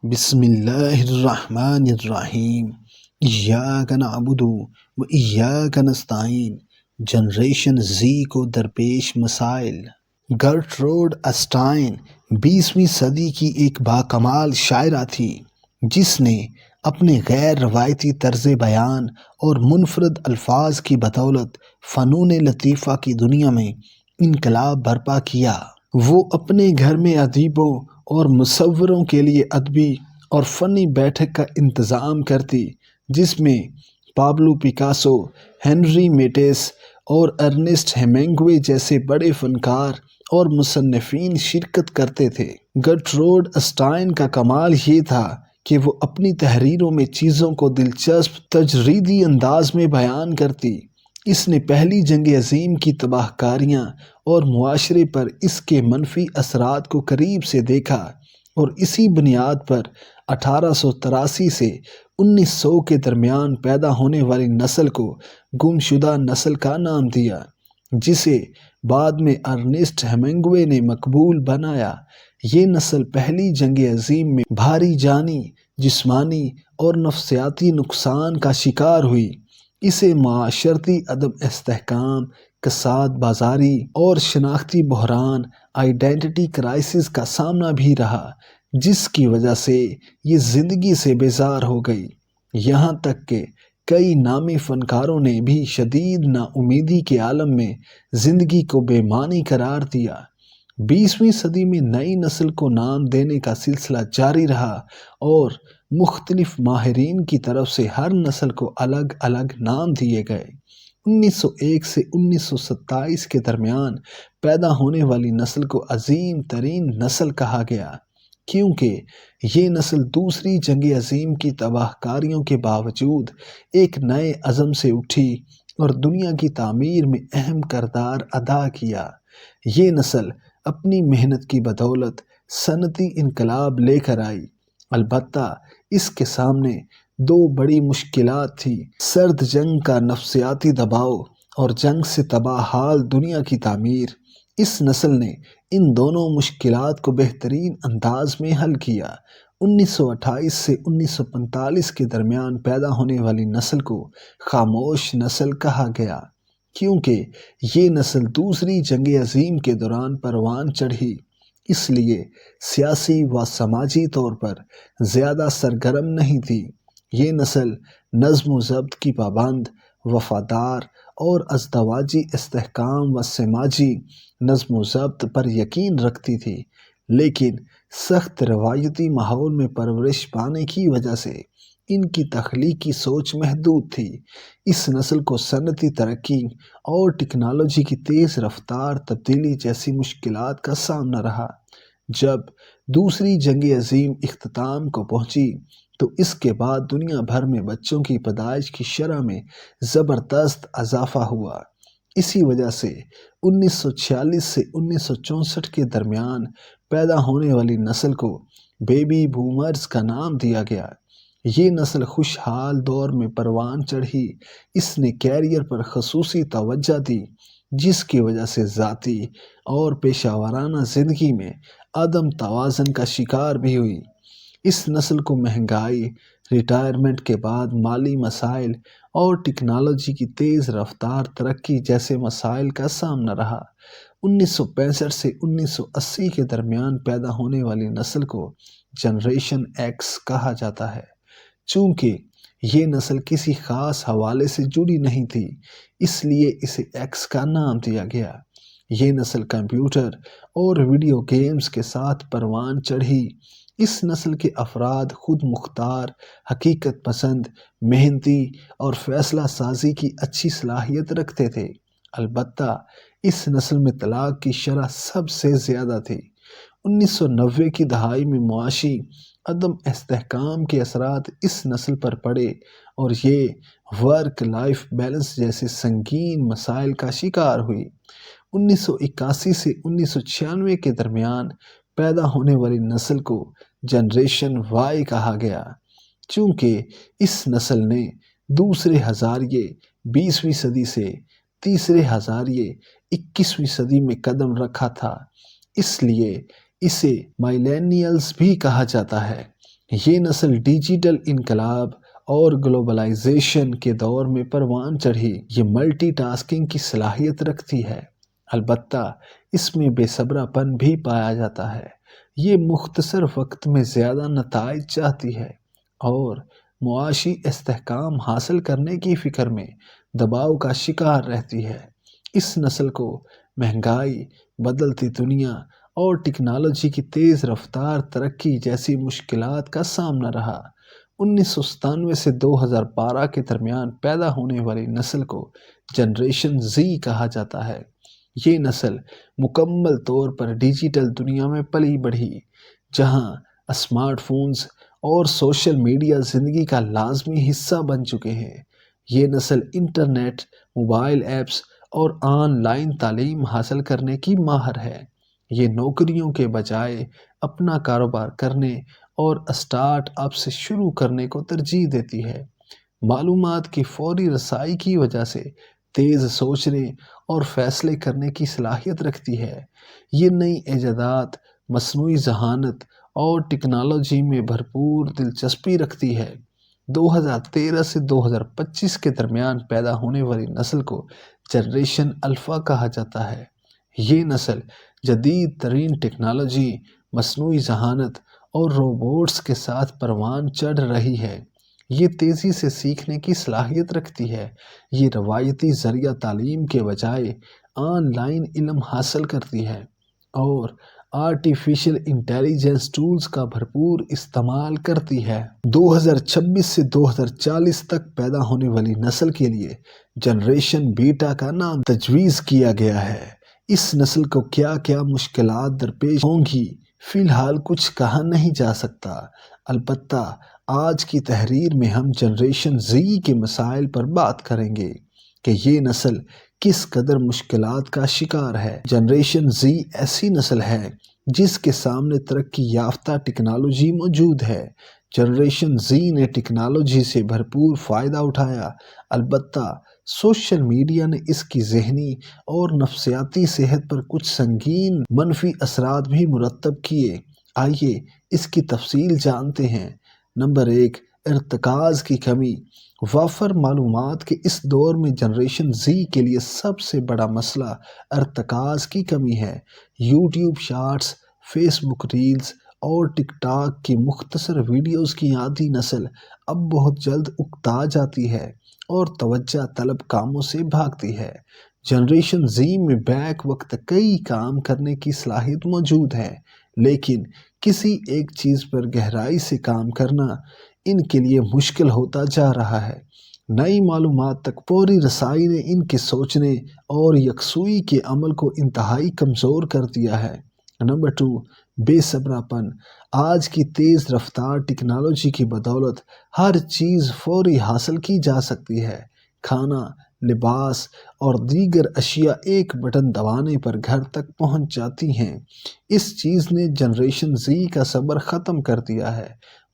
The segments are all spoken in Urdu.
بسم اللہ الرحمن الرحیم۔ ایاک نعبد و ایاک نستعین۔ جنریشن زی کو درپیش مسائل۔ گرٹروڈ اسٹائن 20ویں صدی کی ایک باکمال شاعرہ تھی جس نے اپنے غیر روایتی طرز بیان اور منفرد الفاظ کی بدولت فنون لطیفہ کی دنیا میں انقلاب برپا کیا۔ وہ اپنے گھر میں ادیبوں اور مصوروں کے لیے ادبی اور فنی بیٹھک کا انتظام کرتی، جس میں پابلو پیکاسو، ہنری میٹیس اور ارنسٹ ہیمنگوے جیسے بڑے فنکار اور مصنفین شرکت کرتے تھے۔ گرٹروڈ اسٹائن کا کمال یہ تھا کہ وہ اپنی تحریروں میں چیزوں کو دلچسپ تجریدی انداز میں بیان کرتی۔ اس نے پہلی جنگ عظیم کی تباہ کاریاں اور معاشرے پر اس کے منفی اثرات کو قریب سے دیکھا، اور اسی بنیاد پر 1883 سے 1900 کے درمیان پیدا ہونے والی نسل کو گمشدہ نسل کا نام دیا، جسے بعد میں ارنسٹ ہیمنگوے نے مقبول بنایا۔ یہ نسل پہلی جنگ عظیم میں بھاری جانی، جسمانی اور نفسیاتی نقصان کا شکار ہوئی۔ اسے معاشرتی عدم استحکام، کساد بازاری اور شناختی بحران آئیڈینٹی کرائسس کا سامنا بھی رہا، جس کی وجہ سے یہ زندگی سے بیزار ہو گئی۔ یہاں تک کہ کئی نامی فنکاروں نے بھی شدید ناامیدی کے عالم میں زندگی کو بے معنی قرار دیا۔ 20ویں صدی میں نئی نسل کو نام دینے کا سلسلہ جاری رہا، اور مختلف ماہرین کی طرف سے ہر نسل کو الگ الگ نام دیے گئے۔ 1901 سے 1927 کے درمیان پیدا ہونے والی نسل کو عظیم ترین نسل کہا گیا، کیونکہ یہ نسل دوسری جنگ عظیم کی تباہ کاریوں کے باوجود ایک نئے عزم سے اٹھی اور دنیا کی تعمیر میں اہم کردار ادا کیا۔ یہ نسل اپنی محنت کی بدولت صنعتی انقلاب لے کر آئی، البتہ اس کے سامنے دو بڑی مشکلات تھیں: سرد جنگ کا نفسیاتی دباؤ اور جنگ سے تباہ حال دنیا کی تعمیر۔ اس نسل نے ان دونوں مشکلات کو بہترین انداز میں حل کیا۔ 1928 سے 1945 کے درمیان پیدا ہونے والی نسل کو خاموش نسل کہا گیا، کیونکہ یہ نسل دوسری جنگ عظیم کے دوران پروان چڑھی، اس لیے سیاسی و سماجی طور پر زیادہ سرگرم نہیں تھی۔ یہ نسل نظم و ضبط کی پابند، وفادار اور ازدواجی استحکام و سماجی نظم و ضبط پر یقین رکھتی تھی، لیکن سخت روایتی ماحول میں پرورش پانے کی وجہ سے ان کی تخلیقی سوچ محدود تھی۔ اس نسل کو صنعتی ترقی اور ٹیکنالوجی کی تیز رفتار تبدیلی جیسی مشکلات کا سامنا رہا۔ جب دوسری جنگ عظیم اختتام کو پہنچی تو اس کے بعد دنیا بھر میں بچوں کی پیدائش کی شرح میں زبردست اضافہ ہوا۔ اسی وجہ سے 1946 سے 1964 کے درمیان پیدا ہونے والی نسل کو بیبی بومرز کا نام دیا گیا۔ یہ نسل خوشحال دور میں پروان چڑھی۔ اس نے کیریئر پر خصوصی توجہ دی، جس کی وجہ سے ذاتی اور پیشہ ورانہ زندگی میں عدم توازن کا شکار بھی ہوئی۔ اس نسل کو مہنگائی، ریٹائرمنٹ کے بعد مالی مسائل اور ٹیکنالوجی کی تیز رفتار ترقی جیسے مسائل کا سامنا رہا۔ 1965 سے 1980 کے درمیان پیدا ہونے والی نسل کو جنریشن ایکس کہا جاتا ہے۔ چونکہ یہ نسل کسی خاص حوالے سے جڑی نہیں تھی، اس لیے اسے ایکس کا نام دیا گیا۔ یہ نسل کمپیوٹر اور ویڈیو گیمز کے ساتھ پروان چڑھی۔ اس نسل کے افراد خود مختار، حقیقت پسند، محنتی اور فیصلہ سازی کی اچھی صلاحیت رکھتے تھے۔ البتہ اس نسل میں طلاق کی شرح سب سے زیادہ تھی۔ 1990 کی دہائی میں معاشی عدم استحکام کے اثرات اس نسل پر پڑے، اور یہ ورک لائف بیلنس جیسے سنگین مسائل کا شکار ہوئی۔ 1981 سے 1996 کے درمیان پیدا ہونے والی نسل کو جنریشن وائی کہا گیا، چونکہ اس نسل نے دوسرے ہزاریے 20ویں صدی سے تیسرے ہزاریے 21ویں صدی میں قدم رکھا تھا، اس لیے اسے مائلینیلز بھی کہا جاتا ہے۔ یہ نسل ڈیجیٹل انقلاب اور گلوبلائزیشن کے دور میں پروان چڑھی۔ یہ ملٹی ٹاسکنگ کی صلاحیت رکھتی ہے، البتہ اس میں بے صبرا پن بھی پایا جاتا ہے۔ یہ مختصر وقت میں زیادہ نتائج چاہتی ہے اور معاشی استحکام حاصل کرنے کی فکر میں دباؤ کا شکار رہتی ہے۔ اس نسل کو مہنگائی، بدلتی دنیا اور ٹیکنالوجی کی تیز رفتار ترقی جیسی مشکلات کا سامنا رہا۔ 1997 سے 2012 کے درمیان پیدا ہونے والی نسل کو جنریشن زی کہا جاتا ہے۔ یہ نسل مکمل طور پر ڈیجیٹل دنیا میں پلی بڑھی، جہاں اسمارٹ فونز اور سوشل میڈیا زندگی کا لازمی حصہ بن چکے ہیں۔ یہ نسل انٹرنیٹ، موبائل ایپس اور آن لائن تعلیم حاصل کرنے کی ماہر ہے۔ یہ نوکریوں کے بجائے اپنا کاروبار کرنے اور اسٹارٹ اپ سے شروع کرنے کو ترجیح دیتی ہے۔ معلومات کی فوری رسائی کی وجہ سے تیز سوچنے اور فیصلے کرنے کی صلاحیت رکھتی ہے۔ یہ نئی ایجادات، مصنوعی ذہانت اور ٹیکنالوجی میں بھرپور دلچسپی رکھتی ہے۔ 2013 سے 2025 کے درمیان پیدا ہونے والی نسل کو جنریشن الفا کہا جاتا ہے۔ یہ نسل جدید ترین ٹیکنالوجی، مصنوعی ذہانت اور روبوٹس کے ساتھ پروان چڑھ رہی ہے۔ یہ تیزی سے سیکھنے کی صلاحیت رکھتی ہے۔ یہ روایتی ذریعہ تعلیم کے بجائے آن لائن علم حاصل کرتی ہے اور آرٹیفیشل انٹیلیجنس ٹولز کا بھرپور استعمال کرتی ہے۔ 2026 سے 2040 تک پیدا ہونے والی نسل کے لیے جنریشن بیٹا کا نام تجویز کیا گیا ہے۔ اس نسل کو کیا کیا مشکلات درپیش ہوں گی، فی الحال کچھ کہا نہیں جا سکتا، البتہ آج کی تحریر میں ہم جنریشن زی کے مسائل پر بات کریں گے کہ یہ نسل کس قدر مشکلات کا شکار ہے۔ جنریشن زی ایسی نسل ہے جس کے سامنے ترقی یافتہ ٹیکنالوجی موجود ہے۔ جنریشن زی نے ٹیکنالوجی سے بھرپور فائدہ اٹھایا، البتہ سوشل میڈیا نے اس کی ذہنی اور نفسیاتی صحت پر کچھ سنگین منفی اثرات بھی مرتب کیے۔ آئیے اس کی تفصیل جانتے ہیں۔ نمبر 1، ارتکاز کی کمی۔ وافر معلومات کے اس دور میں جنریشن زی کے لیے سب سے بڑا مسئلہ ارتکاز کی کمی ہے۔ یوٹیوب شارٹس، فیس بک ریلز اور ٹک ٹاک کی مختصر ویڈیوز کی عادی نسل اب بہت جلد اکتا جاتی ہے اور توجہ طلب کاموں سے بھاگتی ہے۔ جنریشن زی میں بیک وقت کئی کام کرنے کی صلاحیت موجود ہے، لیکن کسی ایک چیز پر گہرائی سے کام کرنا ان کے لیے مشکل ہوتا جا رہا ہے۔ نئی معلومات تک فوری رسائی نے ان کے سوچنے اور یکسوئی کے عمل کو انتہائی کمزور کر دیا ہے۔ نمبر 2، بے صبرا پن۔ آج کی تیز رفتار ٹیکنالوجی کی بدولت ہر چیز فوری حاصل کی جا سکتی ہے۔ کھانا، لباس اور دیگر اشیاء ایک بٹن دبانے پر گھر تک پہنچ جاتی ہیں۔ اس چیز نے جنریشن زی کا صبر ختم کر دیا ہے۔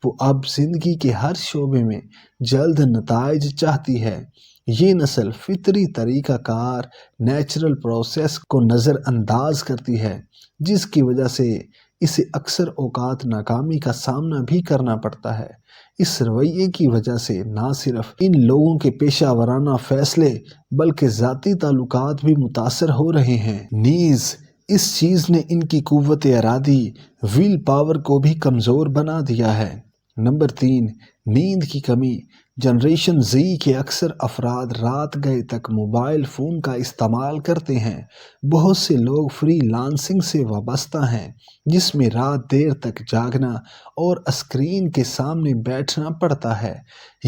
وہ اب زندگی کے ہر شعبے میں جلد نتائج چاہتی ہے۔ یہ نسل فطری طریقہ کار، نیچرل پروسیس کو نظر انداز کرتی ہے، جس کی وجہ سے اسے اکثر اوقات ناکامی کا سامنا بھی کرنا پڑتا ہے۔ اس رویے کی وجہ سے نہ صرف ان لوگوں کے پیشہ ورانہ فیصلے بلکہ ذاتی تعلقات بھی متاثر ہو رہے ہیں۔ نیز اس چیز نے ان کی قوت ارادی، ویل پاور کو بھی کمزور بنا دیا ہے۔ نمبر 3، نیند کی کمی۔ جنریشن زی کے اکثر افراد رات گئے تک موبائل فون کا استعمال کرتے ہیں۔ بہت سے لوگ فری لانسنگ سے وابستہ ہیں، جس میں رات دیر تک جاگنا اور اسکرین کے سامنے بیٹھنا پڑتا ہے۔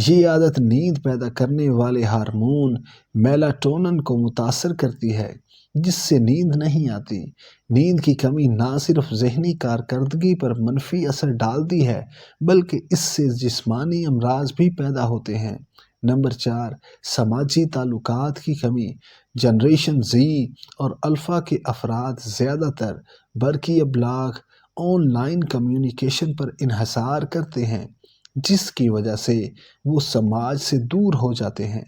یہ عادت نیند پیدا کرنے والے ہارمون میلاٹونن کو متاثر کرتی ہے، جس سے نیند نہیں آتی۔ نیند کی کمی نہ صرف ذہنی کارکردگی پر منفی اثر ڈالتی ہے بلکہ اس سے جسمانی امراض بھی پیدا ہوتے ہیں۔ نمبر 4، سماجی تعلقات کی کمی۔ جنریشن زی اور الفا کے افراد زیادہ تر برقی ابلاغ، آن لائن کمیونیکیشن پر انحصار کرتے ہیں، جس کی وجہ سے وہ سماج سے دور ہو جاتے ہیں۔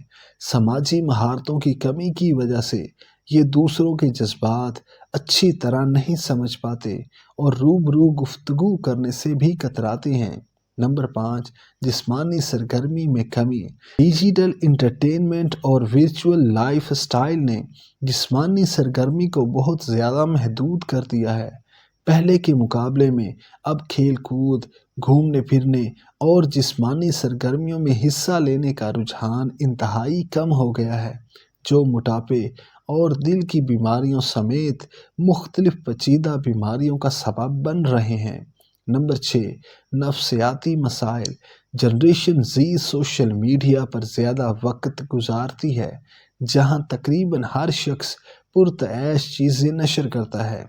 سماجی مہارتوں کی کمی کی وجہ سے یہ دوسروں کے جذبات اچھی طرح نہیں سمجھ پاتے اور روبرو گفتگو کرنے سے بھی کتراتے ہیں۔ نمبر 5، جسمانی سرگرمی میں کمی۔ ڈیجیٹل انٹرٹینمنٹ اور ورچوئل لائف سٹائل نے جسمانی سرگرمی کو بہت زیادہ محدود کر دیا ہے۔ پہلے کے مقابلے میں اب کھیل کود، گھومنے پھرنے اور جسمانی سرگرمیوں میں حصہ لینے کا رجحان انتہائی کم ہو گیا ہے، جو موٹاپے اور دل کی بیماریوں سمیت مختلف پیچیدہ بیماریوں کا سبب بن رہے ہیں۔ نمبر 6، نفسیاتی مسائل۔ جنریشن زی سوشل میڈیا پر زیادہ وقت گزارتی ہے، جہاں تقریباً ہر شخص پرتعیش چیزیں نشر کرتا ہے۔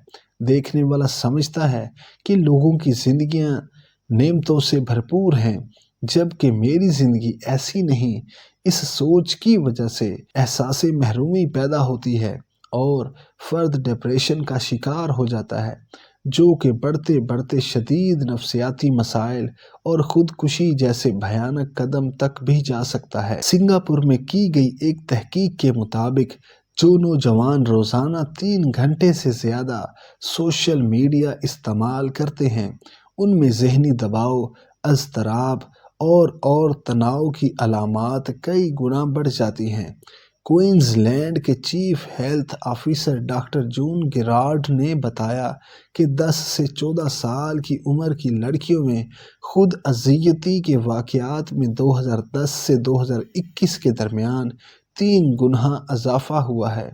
دیکھنے والا سمجھتا ہے کہ لوگوں کی زندگیاں نعمتوں سے بھرپور ہیں، جبکہ میری زندگی ایسی نہیں۔ اس سوچ کی وجہ سے احساس محرومی پیدا ہوتی ہے اور فرد ڈپریشن کا شکار ہو جاتا ہے، جو کہ بڑھتے بڑھتے شدید نفسیاتی مسائل اور خودکشی جیسے بھیانک قدم تک بھی جا سکتا ہے۔ سنگاپور میں کی گئی ایک تحقیق کے مطابق جو نوجوان روزانہ 3 گھنٹے سے زیادہ سوشل میڈیا استعمال کرتے ہیں، ان میں ذہنی دباؤ، اضطراب اور تناؤ کی علامات کئی گنا بڑھ جاتی ہیں۔ کوئنز لینڈ کے چیف ہیلتھ آفیسر ڈاکٹر جون گیرارڈ نے بتایا کہ 10 سے 14 سال کی عمر کی لڑکیوں میں خود اذیتی کے واقعات میں 2010 سے 2021 کے درمیان 3 گنا اضافہ ہوا ہے،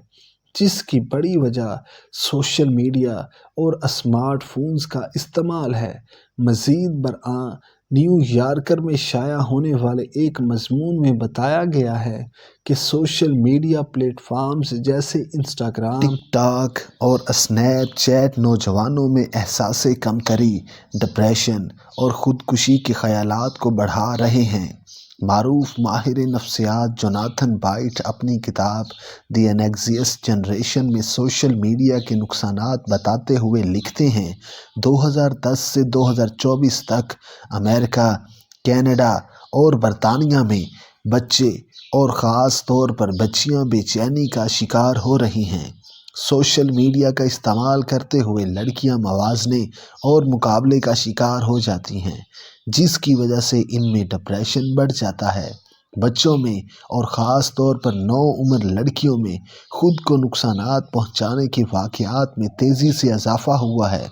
جس کی بڑی وجہ سوشل میڈیا اور اسمارٹ فونز کا استعمال ہے۔ مزید برآں، نیو یارکر میں شائع ہونے والے ایک مضمون میں بتایا گیا ہے کہ سوشل میڈیا پلیٹ فارمز جیسے انسٹاگرام، ٹک ٹاک اور اسنیپ چیٹ نوجوانوں میں احساس کمتری، ڈپریشن اور خودکشی کے خیالات کو بڑھا رہے ہیں۔ معروف ماہر نفسیات جوناتھن ہائٹ اپنی کتاب دی اینگزائٹی جنریشن میں سوشل میڈیا کے نقصانات بتاتے ہوئے لکھتے ہیں، 2010 سے 2024 تک امریکہ، کینیڈا اور برطانیہ میں بچے اور خاص طور پر بچیاں بے چینی کا شکار ہو رہی ہیں۔ سوشل میڈیا کا استعمال کرتے ہوئے لڑکیاں موازنے اور مقابلے کا شکار ہو جاتی ہیں، جس کی وجہ سے ان میں ڈپریشن بڑھ جاتا ہے۔ بچوں میں اور خاص طور پر نوعمر لڑکیوں میں خود کو نقصانات پہنچانے کے واقعات میں تیزی سے اضافہ ہوا ہے۔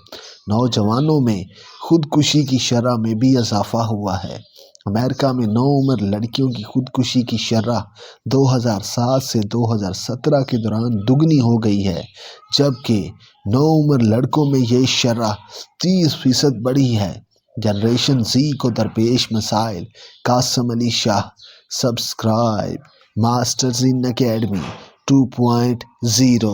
نوجوانوں میں خودکشی کی شرح میں بھی اضافہ ہوا ہے۔ امریکہ میں نوعمر لڑکیوں کی خودکشی کی شرح 2007 سے 2017 کے دوران دگنی ہو گئی ہے، جبکہ نوعمر لڑکوں میں یہ شرح 30% بڑھی ہے۔ جنریشن زی کو درپیش مسائل۔ Qasim Ali Shah. Subscribe masters in academy 2.0